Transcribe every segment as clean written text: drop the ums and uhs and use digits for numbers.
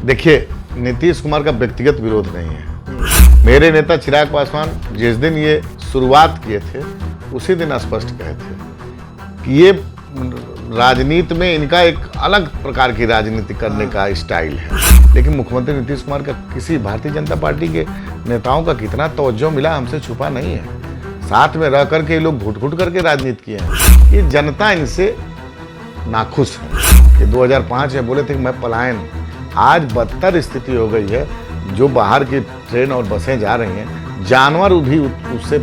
देखिए, नीतीश कुमार का व्यक्तिगत विरोध नहीं है। मेरे नेता चिराग पासवान जिस दिन ये शुरुआत किए थे उसी दिन स्पष्ट कहे थे कि ये राजनीति में इनका एक अलग प्रकार की राजनीति करने का स्टाइल है। लेकिन मुख्यमंत्री नीतीश कुमार का किसी भारतीय जनता पार्टी के नेताओं का कितना तवज्जो मिला हमसे छुपा नहीं है। साथ में रह करके ये लोग घुट घुट करके राजनीति किए हैं। ये जनता इनसे नाखुश है कि 2005 में बोले थे कि मैं पलायन, आज बदतर स्थिति हो गई है। जो बाहर की ट्रेन और बसें जा रही हैं, जानवर भी उससे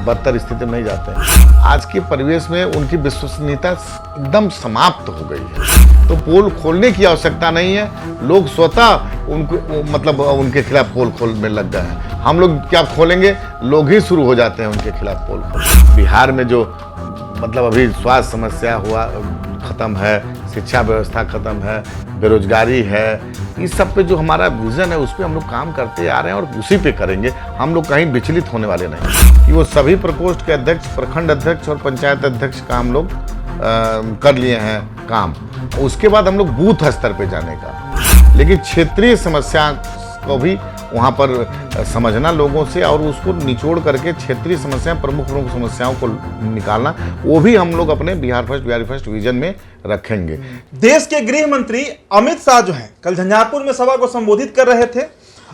बदतर स्थिति में नहीं जाते हैं। आज के परिवेश में उनकी विश्वसनीयता एकदम समाप्त हो गई है। तो पोल खोलने की आवश्यकता नहीं है। लोग स्वतः उनको मतलब उनके खिलाफ पोल खोलने लग गए हैं। हम लोग क्या खोलेंगे, लोग ही शुरू हो जाते हैं उनके खिलाफ पोल खोलने। बिहार में जो मतलब अभी स्वास्थ्य समस्या हुआ खत्म है, शिक्षा व्यवस्था खत्म है, बेरोजगारी है, इस सब पे जो हमारा विजन है उस पर हम लोग काम करते आ रहे हैं और उसी पे करेंगे। हम लोग कहीं विचलित होने वाले नहीं कि वो सभी प्रकोष्ठ के अध्यक्ष, प्रखंड अध्यक्ष और पंचायत अध्यक्ष का हम लोग कर लिए हैं काम। उसके बाद हम लोग बूथ स्तर पे जाने का, लेकिन क्षेत्रीय समस्या को भी वहाँ पर समझना लोगों से और उसको निचोड़ करके क्षेत्रीय समस्याएं, प्रमुख समस्याओं को निकालना, वो भी हम लोग अपने Bihar first, Bihari first vision में रखेंगे। देश के गृह मंत्री अमित शाह जो हैं कल झंझारपुर में सभा को संबोधित कर रहे थे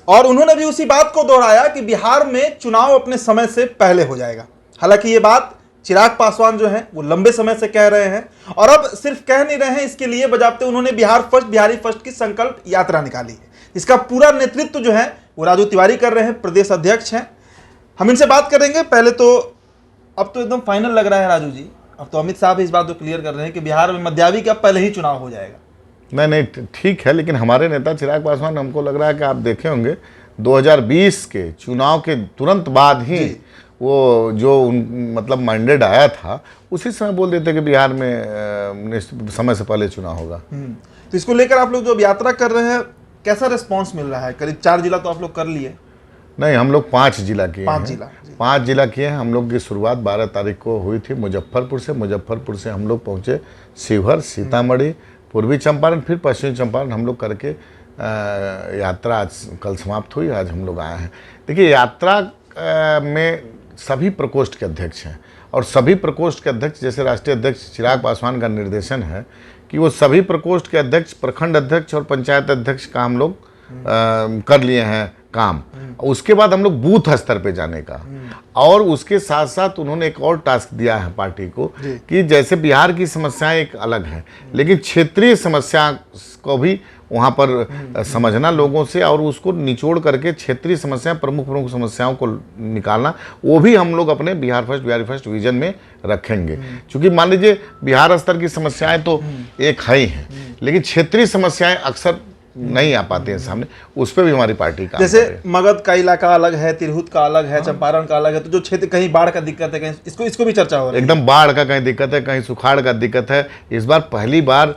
और उन्होंने भी उसी बात को दोहराया कि बिहार में चुनाव अपने समय से पहले हो जाएगा। हालांकि ये बात चिराग पासवान जो हैं वो लंबे समय से कह रहे हैं और अब सिर्फ कह नहीं रहे हैं, इसके लिए बजाते उन्होंने बिहार फर्स्ट, बिहारी फर्स्ट की संकल्प यात्रा निकाली है। इसका पूरा नेतृत्व जो है वो राजू तिवारी कर रहे हैं, प्रदेश अध्यक्ष हैं। हम इनसे बात करेंगे। पहले तो अब तो एकदम फाइनल लग रहा है राजू जी, अब तो अमित शाह भी इस बात को क्लियर कर रहे हैं कि बिहार में मध्यावधि का पहले ही चुनाव हो जाएगा। नहीं, ठीक है, लेकिन हमारे नेता चिराग पासवान, हमको लग रहा है कि आप देखे होंगे 2020 के चुनाव के तुरंत बाद ही वो जो मतलब मैंडेट आया था उसी समय बोल देते कि बिहार में समय से पहले चुनाव होगा। तो इसको लेकर आप लोग जो यात्रा कर रहे हैं, कैसा रिस्पांस मिल रहा है? करीब 4 जिला तो आप लोग कर लिए। नहीं, हम लोग 5 जिला किए हैं। 5 जिला किए हैं। हम लोग की शुरुआत 12 तारीख को हुई थी मुजफ्फरपुर से हम लोग पहुँचे शिवहर, सीतामढ़ी, पूर्वी चंपारण, फिर पश्चिमी चंपारण हम लोग करके यात्रा आज कल समाप्त हुई। आज हम लोग आए हैं। देखिए, यात्रा में सभी प्रकोष्ठ के अध्यक्ष हैं और सभी प्रकोष्ठ के अध्यक्ष, जैसे राष्ट्रीय अध्यक्ष चिराग पासवान का निर्देशन है कि वो सभी प्रकोष्ठ के अध्यक्ष, प्रखंड अध्यक्ष और पंचायत अध्यक्ष का हम लोग कर लिए हैं काम। उसके बाद हम लोग बूथ स्तर पे जाने का, और उसके साथ साथ उन्होंने एक और टास्क दिया है पार्टी को कि जैसे बिहार की समस्याएं एक अलग है, लेकिन क्षेत्रीय समस्या को भी वहाँ पर समझना लोगों से और उसको निचोड़ करके क्षेत्रीय समस्याएं, प्रमुख समस्याओं को निकालना, वो भी हम लोग अपने Bihar first, Bihari first vision में रखेंगे। क्योंकि मान लीजिए बिहार स्तर की समस्याएं तो एक है ही हैं, लेकिन क्षेत्रीय समस्याएं अक्सर नहीं आ पाती हैं सामने, उस पर भी हमारी पार्टी का, जैसे मगध का इलाका अलग है, तिरहुत का अलग है, चंपारण का अलग है, तो जो क्षेत्र कहीं बाढ़ का दिक्कत है, कहीं इसको भी चर्चा हो रही है। एकदम बाढ़ का कहीं दिक्कत है, कहीं सुखाड़ का दिक्कत है। इस बार पहली बार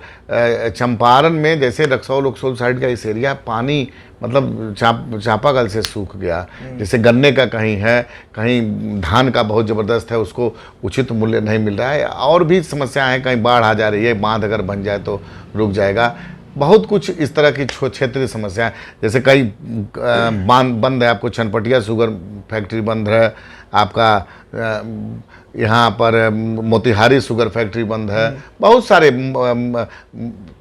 चंपारण में जैसे रक्सौल उक्सौल साइड का इस एरिया पानी मतलब चापाकल से सूख गया। जैसे गन्ने का कहीं है, कहीं धान का बहुत ज़बरदस्त है, उसको उचित मूल्य नहीं मिल रहा है। और भी समस्या है, कहीं बाढ़ आ जा रही है, बांध अगर बन जाए तो रुक जाएगा। बहुत कुछ इस तरह की क्षेत्रीय समस्या है। जैसे कई बंद है, आपको चनपटिया शुगर फैक्ट्री बंद है, आपका यहाँ पर मोतिहारी शुगर फैक्ट्री बंद है, बहुत सारे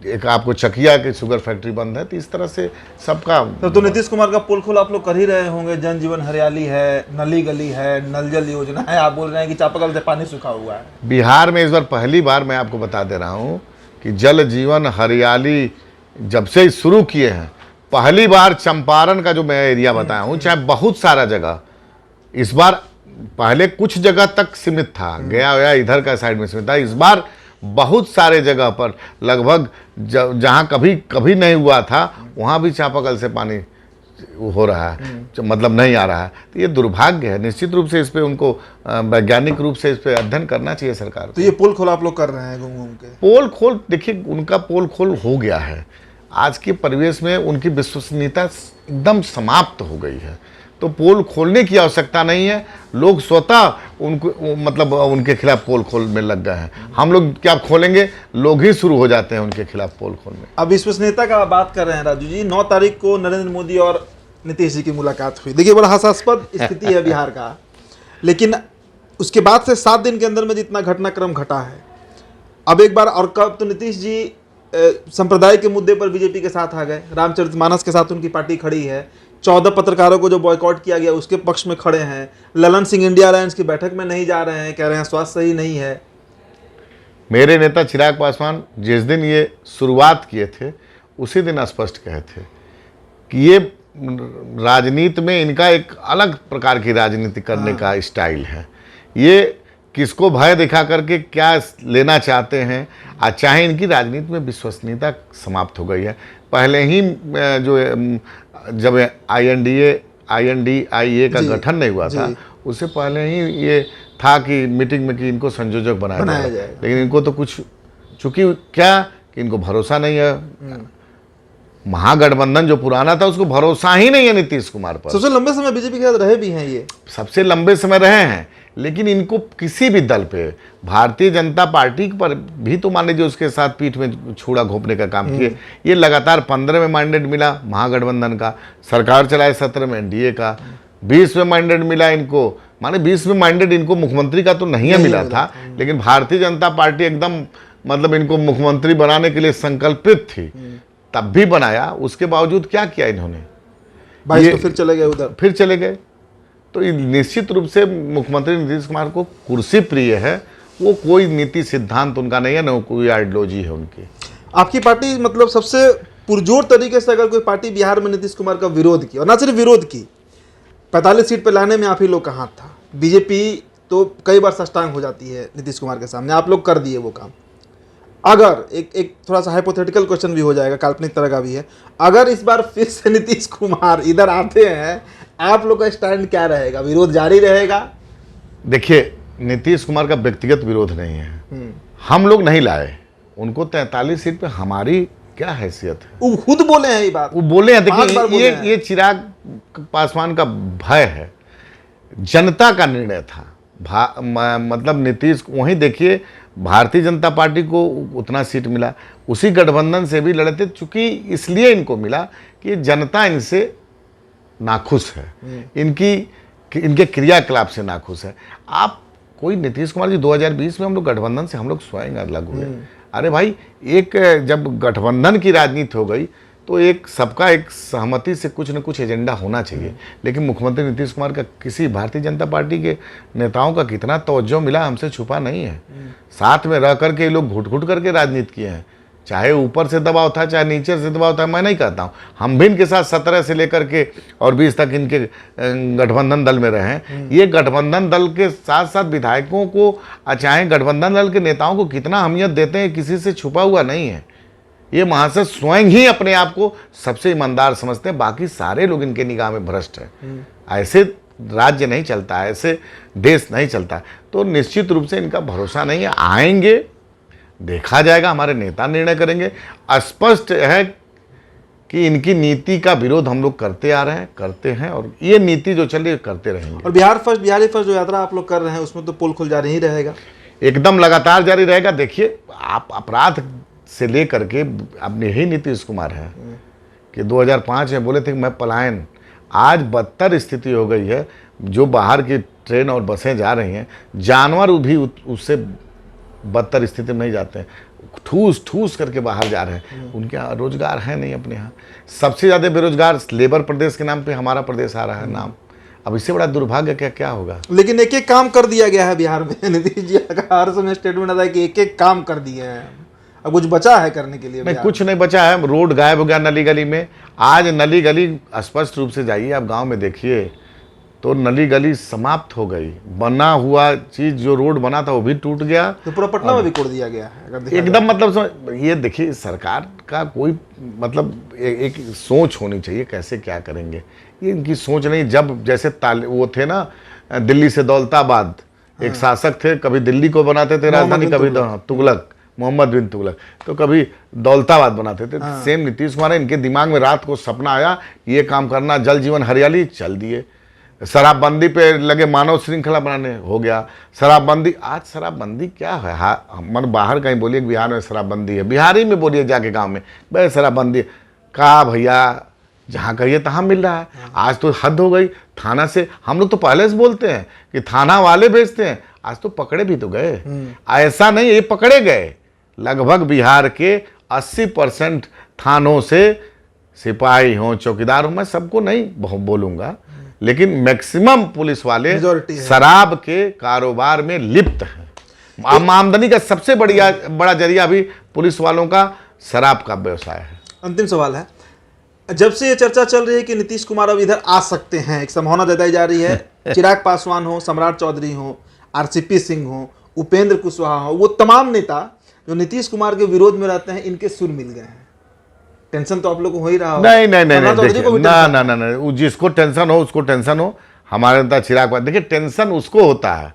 एक आपको चकिया की शुगर फैक्ट्री बंद है। तो इस तरह से सबका तो नीतीश कुमार का पोल खोल आप लोग कर ही रहे होंगे। जन जीवन हरियाली है, नली गली है, नल जल योजना है, आप बोल रहे हैं कि चापाकल से पानी सूखा हुआ है। बिहार में इस बार पहली बार मैं आपको बता दे रहा हूँ कि जल जीवन हरियाली जब से शुरू किए हैं, पहली बार चंपारण का जो मैं एरिया बताया हूँ, चाहे बहुत सारा जगह, इस बार पहले कुछ जगह तक सीमित था, गया इधर का साइड में सीमित था। इस बार बहुत सारे जगह पर लगभग जहाँ कभी नहीं हुआ था वहाँ भी चापाकल से पानी हो रहा है, मतलब नहीं आ रहा है। तो ये दुर्भाग्य है। निश्चित रूप से इस पे उनको वैज्ञानिक रूप से इस पे अध्ययन करना चाहिए सरकार को। तो ये पोल खोल आप लोग कर रहे हैं घूम के? पोल खोल, देखिए उनका पोल खोल हो गया है। आज के परिवेश में उनकी विश्वसनीयता एकदम समाप्त हो गई है। तो पोल खोलने की आवश्यकता नहीं है। लोग स्वतः उनको मतलब उनके खिलाफ पोल खोलने लग गए हैं। हम लोग क्या खोलेंगे, लोग ही शुरू हो जाते हैं उनके खिलाफ पोल खोलने। अब विश्वसनीयता का बात कर रहे हैं राजू जी, 9 तारीख को नरेंद्र मोदी और नीतीश जी की मुलाकात हुई। देखिए बड़ा हास्यास्पद स्थिति है बिहार का, लेकिन उसके बाद से 7 दिन के अंदर में जितना घटनाक्रम घटा है, अब एक बार और कब तो नीतीश जी संप्रदाय के मुद्दे पर बीजेपी के साथ आ गए, रामचरितमानस के साथ उनकी पार्टी खड़ी है, 14 पत्रकारों को जो बॉयकॉट किया गया उसके पक्ष में खड़े हैं, ललन सिंह इंडिया अलायंस की बैठक में नहीं जा रहे हैं, कह रहे हैं स्वास्थ्य सही नहीं है। मेरे नेता चिराग पासवान जिस दिन ये शुरुआत किए थे उसी दिन स्पष्ट कहे थे कि ये राजनीति में इनका एक अलग प्रकार की राजनीति करने का स्टाइल है। ये किसको भय दिखा करके क्या लेना चाहते हैं, और चाहे इनकी राजनीति में विश्वसनीयता समाप्त हो गई है। पहले ही जो जब INDIA का गठन नहीं हुआ था, उससे पहले ही ये था कि मीटिंग में कि इनको संयोजक बनाया जाए, लेकिन इनको तो कुछ चूंकि क्या कि इनको भरोसा नहीं है। महागठबंधन जो पुराना था उसको भरोसा ही नहीं है नीतीश कुमार पर। सबसे लंबे समय बीजेपी के साथ रहे भी हैं, ये सबसे लंबे समय रहे हैं, लेकिन इनको किसी भी दल पे, भारतीय जनता पार्टी पर भी तो मान लीजिए उसके साथ पीठ में छुरा घोंपने का काम किए। ये लगातार 15 में मैंडेट मिला महागठबंधन का, सरकार चलाए 17 में NDA का, 20 में मैंडेट मिला इनको, माने 20 में मैंडेट इनको मुख्यमंत्री का तो नहीं मिला था, लेकिन भारतीय जनता पार्टी एकदम मतलब इनको मुख्यमंत्री बनाने के लिए संकल्पित थी, तब भी बनाया। उसके बावजूद क्या किया इन्होंने, 22 को फिर चले गए उधर, फिर चले गए। तो निश्चित रूप से मुख्यमंत्री नीतीश कुमार को कुर्सी प्रिय है, वो कोई नीति सिद्धांत उनका नहीं है, न कोई आइडियोलॉजी है उनकी। आपकी पार्टी मतलब सबसे पुरजोर तरीके से अगर कोई पार्टी बिहार में नीतीश कुमार का विरोध की, और ना सिर्फ विरोध की, 45 सीट पर लाने में आप ही लोग का हाथ था। बीजेपी तो कई बार साष्टांग हो जाती है नीतीश कुमार के सामने, आप लोग कर दिए वो काम। अगर एक थोड़ा सा हाइपोथेटिकल क्वेश्चन भी हो जाएगा, काल्पनिक तरह का भी है, अगर इस बार फिर से नीतीश कुमार इधर आते हैं, आप लोग का स्टैंड क्या रहेगा? विरोध जारी रहेगा? देखिए, नीतीश कुमार का व्यक्तिगत विरोध नहीं है, हम लोग नहीं लाए उनको 43 सीट पे, हमारी क्या हैसियत है? वो खुद बोले हैं ये बात, वो बोले हैं। देखिए, ये चिराग पासवान का भय है, जनता का निर्णय था। मतलब नीतीश, वहीं देखिए भारतीय जनता पार्टी को उतना सीट मिला, उसी गठबंधन से भी लड़े थे, चूंकि इसलिए इनको मिला कि जनता इनसे नाखुश है, इनके क्रियाकलाप से नाखुश है। आप कोई नीतीश कुमार जी 2020 में हम लोग गठबंधन से हम लोग स्वयं अलग हुए। अरे भाई, एक जब गठबंधन की राजनीति हो गई तो एक सबका एक सहमति से कुछ न कुछ एजेंडा होना चाहिए। लेकिन मुख्यमंत्री नीतीश कुमार का किसी भारतीय जनता पार्टी के नेताओं का कितना तवज्जो मिला हमसे छुपा नहीं है। साथ में रह करके लोग घुट घुट करके राजनीति किए हैं, चाहे ऊपर से दबाव था चाहे नीचे से दबाव था, मैं नहीं कहता हूँ। हम भी इनके साथ 17 से लेकर के और 20 तक इनके गठबंधन दल में रहे हैं। ये गठबंधन दल के साथ साथ विधायकों को, चाहे गठबंधन दल के नेताओं को कितना अहमियत देते हैं, किसी से छुपा हुआ नहीं है। ये महाशय स्वयं ही अपने आप को सबसे ईमानदार समझते हैं, बाकी सारे लोग इनके निगाह में भ्रष्ट हैं। ऐसे राज्य नहीं चलता है, ऐसे देश नहीं चलता। तो निश्चित रूप से इनका भरोसा नहीं है। आएंगे, देखा जाएगा, हमारे नेता निर्णय करेंगे। स्पष्ट है कि इनकी नीति का विरोध हम लोग करते आ रहे हैं, करते हैं, और ये नीति जो चल रही है करते रहेंगे। और बिहारी फर्स्ट जो यात्रा आप लोग कर रहे हैं उसमें तो पोल खुल जारी ही रहेगा, एकदम लगातार जारी रहेगा। देखिए, आप अपराध से लेकर के, अब यही नीतीश कुमार है कि 2005 में बोले थे कि मैं पलायन, आज बदतर स्थिति हो गई है। जो बाहर की ट्रेन और बसें जा रही हैं, जानवर भी उससे बदतर स्थिति में नहीं जाते हैं, ठूस ठूस करके बाहर जा रहे हैं। उनके यहाँ रोजगार है नहीं। अपने यहाँ सबसे ज़्यादा बेरोजगार लेबर प्रदेश के नाम पे हमारा प्रदेश आ रहा है नाम। अब इससे बड़ा दुर्भाग्य क्या होगा? लेकिन एक एक काम कर दिया गया है बिहार में। नीतीश जी का हर समय स्टेटमेंट आता है कि एक एक काम कर दिए हैं, अब कुछ बचा है करने के लिए? नहीं, कुछ नहीं बचा है। रोड गायब हो गया नली गली में। आज नली गली स्पष्ट रूप से जाइए आप गांव में देखिए तो नली गली समाप्त हो गई। बना हुआ चीज जो रोड बना था वो भी टूट गया। तो पूरा पटना में भी कोड़ दिया गया है अगर एकदम। मतलब ये देखिए, सरकार का कोई मतलब एक सोच होनी चाहिए, कैसे क्या करेंगे। ये इनकी सोच नहीं। जब जैसे वो थे ना, दिल्ली से दौलताबाद, एक शासक थे, कभी दिल्ली को बनाते थे राजधानी, कभी तुगलक, मोहम्मद बिन तुगलक, तो कभी दौलताबाद बनाते थे। सेम नीतीश कुमार है, इनके दिमाग में रात को सपना आया ये काम करना, जल जीवन हरियाली, चल दिए। शराबबंदी पे लगे मानव श्रृंखला बनाने, हो गया शराबबंदी। आज शराबबंदी क्या है? मन बाहर कहीं बोलिए कि बिहार में शराबबंदी है, बिहारी में बोलिए जाके गांव में भाई शराबबंदी का, भैया जहाँ कहिए तहाँ मिल रहा है। आज तो हद हो गई। थाना से हम लोग तो पहले से बोलते हैं कि थाना वाले बेचते हैं, आज तो पकड़े भी तो गए। ऐसा नहीं ये पकड़े गए। लगभग बिहार के 80% थानों से सिपाही हों, चौकीदार हों, मैं सबको नहीं बोलूँगा, लेकिन मैक्सिमम पुलिस वाले शराब के कारोबार में लिप्त हैं। आमदनी का सबसे बड़ा जरिया भी पुलिस वालों का शराब का व्यवसाय है। अंतिम सवाल है, जब से ये चर्चा चल रही है कि नीतीश कुमार अब इधर आ सकते हैं, एक संभावना जताई जा रही है, चिराग पासवान हो, सम्राट चौधरी हो, आरसीपी सिंह हो, उपेंद्र कुशवाहा हो, वो तमाम नेता जो नीतीश कुमार के विरोध में रहते हैं, इनके सुर मिल गए हैं। टेंशन तो आप लोग को हो ही रहा होगा। नहीं, ना, जिसको टेंशन हो उसको टेंशन हो। हमारे नेता चिराग पासवान, देखिए टेंशन उसको होता है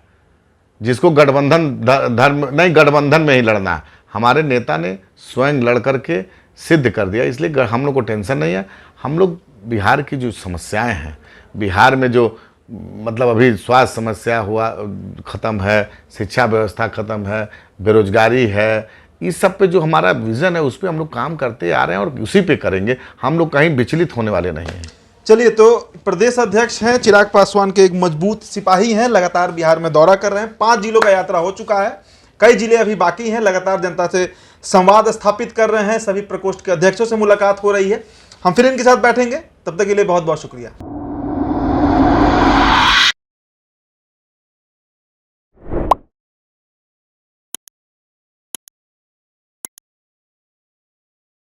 जिसको गठबंधन धर्म नहीं, गठबंधन में ही लड़ना है। हमारे नेता ने स्वयं लड़ करके सिद्ध कर दिया, इसलिए हम लोग को टेंशन नहीं है। हम लोग बिहार की जो समस्याएं हैं, बिहार में जो मतलब अभी स्वास्थ्य समस्या हुआ ख़त्म है, शिक्षा व्यवस्था ख़त्म है, बेरोजगारी है, इस सब पे जो हमारा विज़न है उस पर हम लोग काम करते आ रहे हैं और उसी पे करेंगे। हम लोग कहीं विचलित होने वाले नहीं हैं। चलिए, तो प्रदेश अध्यक्ष हैं चिराग पासवान के एक मजबूत सिपाही हैं, लगातार बिहार में दौरा कर रहे हैं, 5 जिलों का यात्रा हो चुका है, कई जिले अभी बाकी हैं, लगातार जनता से संवाद स्थापित कर रहे हैं, सभी प्रकोष्ठ के अध्यक्षों से मुलाकात हो रही है। हम फिर इनके साथ बैठेंगे, तब तक के लिए बहुत बहुत शुक्रिया।